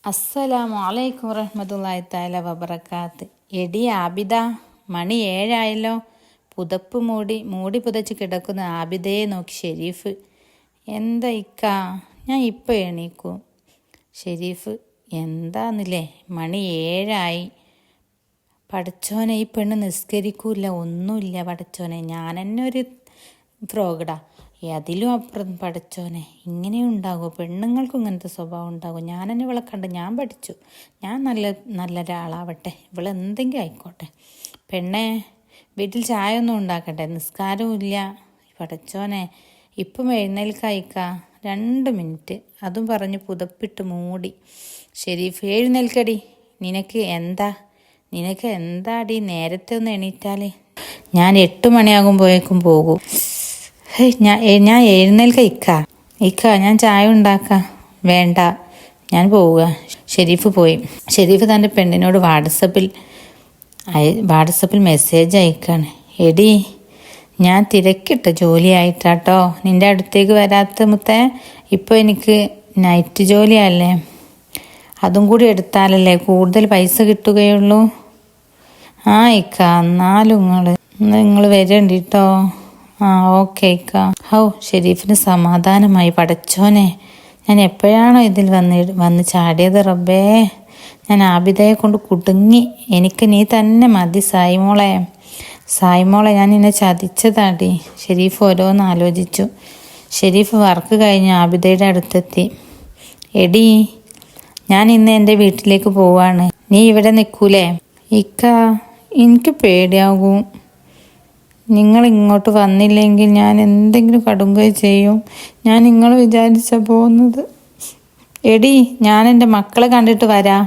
അസ്സലാമു അലൈക്കും വറഹ്മത്തുള്ളാഹി തആല വബറകാത്ത്. എടി ആബിദ, മണി 7 പുതപ്പ് മൂടി പുതച്ച് കിടക്കുന്ന ആബിദയെ നോക്കി ഷെരീഫ്. എന്താ ഇക്ക, ഞാൻ ഇപ്പോൾ എണീക്കും. ഷെരീഫ്, എന്താന്നില്ലേ, മണി 7. പടച്ചോനെ, ഈ പെണ്ണ് നിസ്കരിക്കൂല, ഒന്നുമില്ല പടച്ചോനെ. ഞാൻ തന്നെ ഒരു ഫ്രോഗടാ, അതിലും അപ്പുറം പടച്ചോനെ. ഇങ്ങനെയും ഉണ്ടാകുമോ? പെണ്ണുങ്ങൾക്കും ഇങ്ങനത്തെ സ്വഭാവം ഉണ്ടാകും. ഞാൻ തന്നെ ഇവളെ കണ്ട് ഞാൻ പഠിച്ചു. ഞാൻ നല്ലൊരാളാവട്ടെ, ഇവളെന്തെങ്കിലും ആയിക്കോട്ടെ. പെണ്ണെ, വീട്ടിൽ ചായ ഒന്നും ഉണ്ടാക്കട്ടെ, നിസ്കാരവും ഇല്ല പടച്ചോനെ. ഇപ്പം എഴുന്നേൽക്കായിക്ക, 2 മിനിറ്റ്. അതും പറഞ്ഞ് പുതപ്പിട്ട് മൂടി. ഷെരീഫ്, എഴുന്നേൽക്കടി. നിനക്ക് എന്താടി, നേരത്തെ ഒന്ന് എണീറ്റാൽ ഞാൻ 8 മണിയാകുമ്പോഴേക്കും പോകും. ഞാൻ എഴുന്നേൽക്ക ഇക്ക, ഞാൻ ചായ ഉണ്ടാക്കാം. വേണ്ട, ഞാൻ പോവുക. ഷെരീഫ് പോയി. ഷെരീഫ് തൻ്റെ പെണ്ണിനോട് വാട്സപ്പിൽ മെസ്സേജ് അയക്കാണ്. എടി, ഞാൻ തിരക്കിട്ട ജോലിയായിട്ടാട്ടോ നിൻ്റെ അടുത്തേക്ക് വരാത്ത മുത്തേ. ഇപ്പോൾ എനിക്ക് നൈറ്റ് ജോലിയല്ലേ, അതും കൂടി എടുത്താലല്ലേ കൂടുതൽ പൈസ കിട്ടുകയുള്ളൂ. ആ ഇക്ക, എന്നാലും നിങ്ങൾ വരണ്ട കേട്ടോ. ആ ഓക്കെ ഇക്ക. ഷെരീഫിന് സമാധാനമായി. പടച്ചോനെ, ഞാൻ എപ്പോഴാണോ ഇതിൽ വന്ന് ചാടിയത് റബ്ബേ. ഞാൻ ആബിദയെ കൊണ്ട് കുടുങ്ങി. എനിക്ക് നീ തന്നെ മതി സായിമോളെ, ഞാൻ നിന്നെ ചതിച്ചതാടി. ഷെരീഫ് ഓരോന്ന് ആലോചിച്ചു. ഷെരീഫ് വർക്ക് കഴിഞ്ഞ് ആബിദയുടെ അടുത്തെത്തി. എടി, ഞാൻ ഇന്ന് എൻ്റെ വീട്ടിലേക്ക് പോവാണ്. നീ ഇവിടെ നിൽക്കൂലേ? ഇക്ക, എനിക്ക് പേടിയാകും. നിങ്ങൾ ഇങ്ങോട്ട് വന്നില്ലെങ്കിൽ ഞാൻ എന്തെങ്കിലും കടുങ്കൈ ചെയ്യും. ഞാൻ നിങ്ങൾ വിചാരിച്ച പോകുന്നത്. എടി, ഞാൻ എൻ്റെ മക്കളെ കണ്ടിട്ട് വരാം.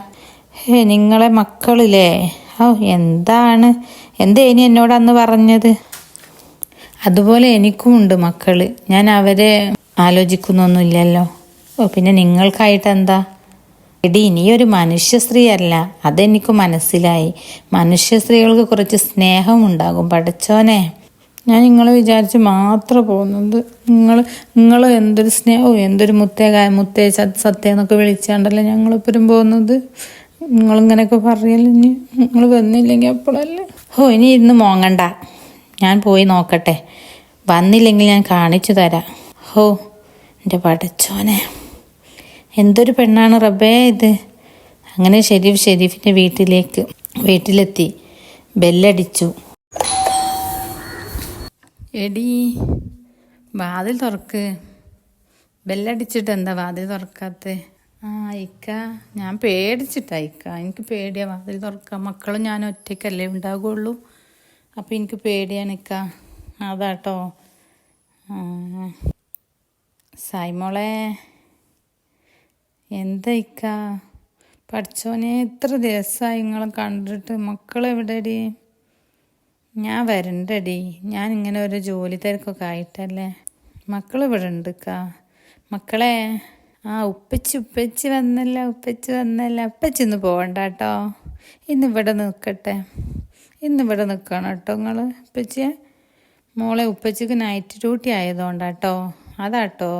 നിങ്ങളെ മക്കളില്ലേ? എന്താ ഇനി എന്നോട് അന്ന് പറഞ്ഞത്? അതുപോലെ എനിക്കും ഉണ്ട് മക്കൾ. ഞാൻ അവരെ ആലോചിക്കുന്നൊന്നുമില്ലല്ലോ. പിന്നെ നിങ്ങൾക്കായിട്ട് എന്താ? എടി, നീ ഒരു മനുഷ്യ സ്ത്രീ അല്ല, അതെനിക്ക് മനസ്സിലായി. മനുഷ്യ സ്ത്രീകൾക്ക് കുറച്ച് സ്നേഹം ഉണ്ടാകും പടച്ചോനെ. ഞാൻ നിങ്ങളെ വിചാരിച്ച് മാത്രം പോകുന്നത്. നിങ്ങൾ എന്തൊരു സ്നേഹവും എന്തൊരു മുത്തേ സത്യ എന്നൊക്കെ വിളിച്ചാണ്ടല്ലേ ഞങ്ങളിപ്പോഴും പോകുന്നത്. നിങ്ങളിങ്ങനെയൊക്കെ പറയല്ലേ. നിങ്ങൾ വന്നില്ലെങ്കിൽ അപ്പോഴല്ലേ. ഇനി ഇന്ന് മോങ്ങണ്ട, ഞാൻ പോയി നോക്കട്ടെ. വന്നില്ലെങ്കിൽ ഞാൻ കാണിച്ചു തരാം. എൻ്റെ പടച്ചോനെ, എന്തൊരു പെണ്ണാണ് റബ്ബേ ഇത്. അങ്ങനെ ഷെരീഫിൻ്റെ വീട്ടിലെത്തി. ബെല്ലടിച്ചു. എടി, വാതിൽ തുറക്ക്. ബെല്ലടിച്ചിട്ട് എന്താ വാതിൽ തുറക്കാത്ത? ഇക്ക, ഞാൻ പേടിച്ചിട്ടാ ഇക്ക. എനിക്ക് പേടിയാ വാതിൽ തുറക്കാം. മക്കളും ഞാൻ ഒറ്റയ്ക്കല്ലേ ഉണ്ടാകുള്ളൂ. അപ്പം എനിക്ക് പേടിയാണ് ഇക്ക, അതാട്ടോ. സായിമോളെ, എന്താ ഇക്ക? പഠിച്ചോനെ, എത്ര ദിവസമായി നിങ്ങളെ കണ്ടിട്ട്. മക്കളെവിടെടി? ഞാൻ വരണ്ടടി. ഞാൻ ഇങ്ങനെ ഒരു ജോലി തിരക്കൊക്കെ ആയിട്ടല്ലേ. മക്കളിവിടെ ഉണ്ട് ഇക്ക. മക്കളെ, ഉപ്പച്ചി വന്നല്ല. ഉപ്പച്ചി ഇന്ന് പോകണ്ട കേട്ടോ. ഇന്നിവിടെ നിൽക്കണം കേട്ടോ നിങ്ങൾ. ഉപ്പച്ചിയെ മോളെ, ഉപ്പച്ചിക്ക് നൈറ്റ് ഡ്യൂട്ടി ആയതുകൊണ്ടാട്ടോ. അതാട്ടോ.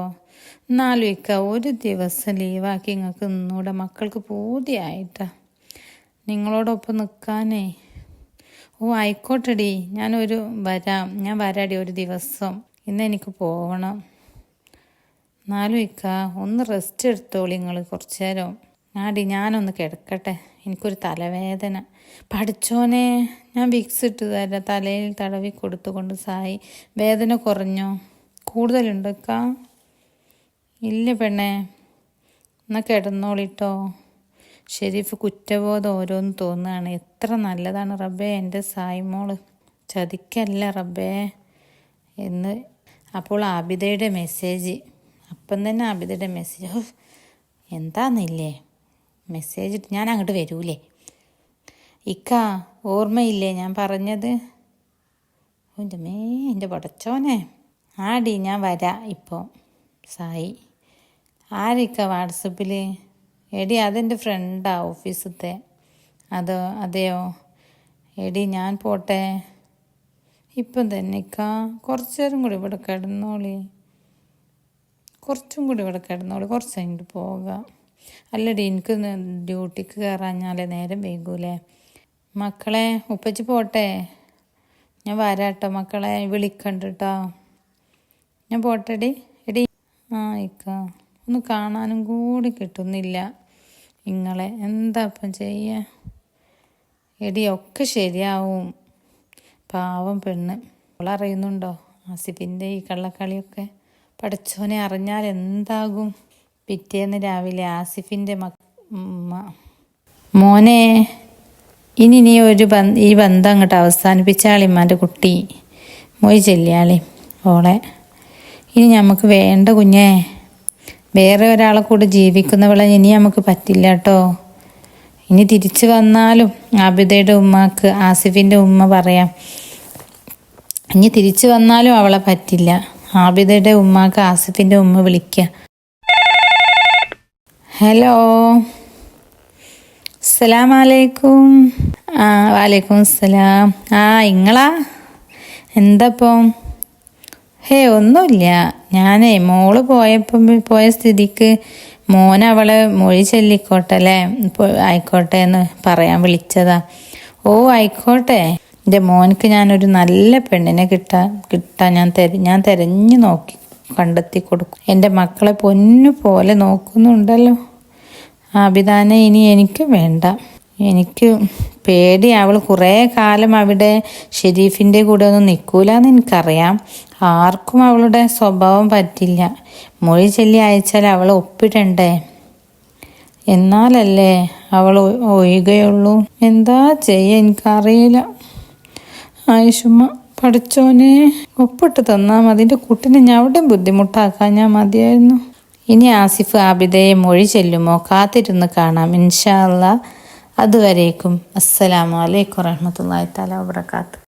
എന്നാലും ഇക്ക, ഒരു ദിവസം ലീവാക്കി നിങ്ങൾക്ക് ഇന്നൂടെ. മക്കൾക്ക് പൂതിയായിട്ടാ നിങ്ങളോടൊപ്പം നിൽക്കാനേ. ആയിക്കോട്ടെടി, ഞാൻ വരാടി ഒരു ദിവസം. ഇന്ന് എനിക്ക് പോകണം. എന്നാലും ഇക്ക, ഒന്ന് റെസ്റ്റ് എടുത്തോളി നിങ്ങൾ കുറച്ചു നേരം. ഞാനൊന്ന് കിടക്കട്ടെ, എനിക്കൊരു തലവേദന. പഠിച്ചോനെ, ഞാൻ വിക്സ് ഇട്ട് തരാം. തലയിൽ തടവി കൊടുത്തുകൊണ്ട് സായി. വേദന കുറഞ്ഞോ? കൂടുതലുണ്ടോ ഇക്ക? ഇല്ല പെണ്ണേ, എന്നാൽ കിടന്നോളിട്ടോ. ഷെരീഫ് കുറ്റബോധം ഓരോന്ന് തോന്നുകയാണ്. എത്ര നല്ലതാണ് റബ്ബേ എൻ്റെ സായിമോള്, ചതിക്കല്ല റബ്ബേ എന്ന്. അപ്പോൾ ആബിദയുടെ മെസ്സേജ്. അപ്പം തന്നെ ആബിദയുടെ മെസ്സേജ്. എന്താന്നില്ലേ മെസ്സേജ്? ഞാൻ അങ്ങോട്ട് വരൂലേ ഇക്ക? ഓർമ്മയില്ലേ ഞാൻ പറഞ്ഞത്? എൻ്റെ പടച്ചോനെ. ആടി, ഞാൻ വരാം ഇപ്പോൾ. സായി, ആരിക്ക വാട്സപ്പിൽ? എടി, അതെൻ്റെ ഫ്രണ്ടാ ഓഫീസത്തെ. അതെയോ? എടി, ഞാൻ പോട്ടെ ഇപ്പം തന്നെ ഇക്ക. കുറച്ചും കൂടി ഇവിടെ കിടന്നോളി. കുറച്ച് കഴിഞ്ഞിട്ട് പോകാം. അല്ലടി എനിക്ക് ഡ്യൂട്ടിക്ക് കയറാഞ്ഞാലേ നേരം വൈകൂലേ. മക്കളെ ഉപ്പച്ചി പോട്ടെ, ഞാൻ വരാട്ടോ മക്കളെ, വിളിക്കണ്ട കേട്ടോ. ഞാൻ പോട്ടെടി. എടി ഇക്ക ഒന്ന് കാണാനും കൂടി കിട്ടുന്നില്ല നിങ്ങളെ, എന്താ ഇപ്പം ചെയ്യുക. എടി ഒക്കെ ശരിയാവും. പാവം പെണ്ണ്, അവളറിയുന്നുണ്ടോ ആസിഫിൻ്റെ ഈ കള്ളക്കളിയൊക്കെ? പഠിച്ചോനെ അറിഞ്ഞാൽ എന്താകും. പിറ്റേന്ന് രാവിലെ ആസിഫിൻ്റെ മോനെ, ഇനി നീ ഈ ബന്ധം അങ്ങോട്ട് അവസാനിപ്പിച്ചാളിമ്മാൻ്റെ കുട്ടി, മൊയ് ചെല്ലിയാളി ഓളെ. ഇനി നമുക്ക് വേണ്ട കുഞ്ഞേ, വേറെ ഒരാളെ കൂടെ ജീവിക്കുന്നവളെ ഇനി നമുക്ക് പറ്റില്ല കേട്ടോ. ഇനി തിരിച്ചു വന്നാലും ആബിദയുടെ ഉമ്മക്ക് ആസിഫിൻ്റെ ഉമ്മ പറയാം, ഇനി തിരിച്ചു വന്നാലും അവളെ പറ്റില്ല. ആബിദയുടെ ഉമ്മക്ക് ആസിഫിൻ്റെ ഉമ്മ വിളിക്കുക. ഹലോ, അസ്സലാമലൈക്കും. വാലേക്കും അസ്സലാം. ഇങ്ങളാ? എന്താപ്പം? ഒന്നുമില്ല. ഞാനേ മോള് പോയ സ്ഥിതിക്ക് മോനവളെ മൊഴി ചൊല്ലിക്കോട്ടെ അല്ലേ, ആയിക്കോട്ടെ എന്ന് പറയാൻ വിളിച്ചതാ. ആയിക്കോട്ടെ. എൻ്റെ മോനക്ക് ഞാനൊരു നല്ല പെണ്ണിനെ കിട്ടാൻ ഞാൻ തിരഞ്ഞു നോക്കി കണ്ടെത്തി കൊടുക്കും. എൻ്റെ മക്കളെ പൊന്നു പോലെ നോക്കുന്നുണ്ടല്ലോ ആബിദാനെ. ഇനി എനിക്ക് വേണ്ട, എനിക്ക് പേടി. അവൾ കുറേ കാലം അവിടെ ഷെരീഫിൻ്റെ കൂടെ ഒന്നും നിൽക്കൂലെന്ന് എനിക്കറിയാം. ആർക്കും അവളുടെ സ്വഭാവം പറ്റില്ല. മൊഴി ചൊല്ലി അയച്ചാൽ അവൾ ഒപ്പിടണ്ടേ, എന്നാലല്ലേ അവൾ ഒഴിയുകയുള്ളൂ. എന്താ ചെയ്യുക എനിക്കറിയില്ല. ആയിഷുമ്മ, പഠിച്ചോനെ ഒപ്പിട്ട് തന്നാൽ മതി. എൻ്റെ കുട്ടിനെ ഞാൻ അവിടെ ബുദ്ധിമുട്ടാക്കാൻ ഞാൻ മതിയായിരുന്നു. ഇനി ആസിഫ് ആബിദയെ മൊഴി ചെല്ലുമോ? കാത്തിരുന്ന് കാണാം ഇൻഷാ അല്ലാ. അതുവരേക്കും അസ്സലാമു അലൈക്കും വറഹ്മത്തുള്ളാഹി തആല വബറകാതുഹു.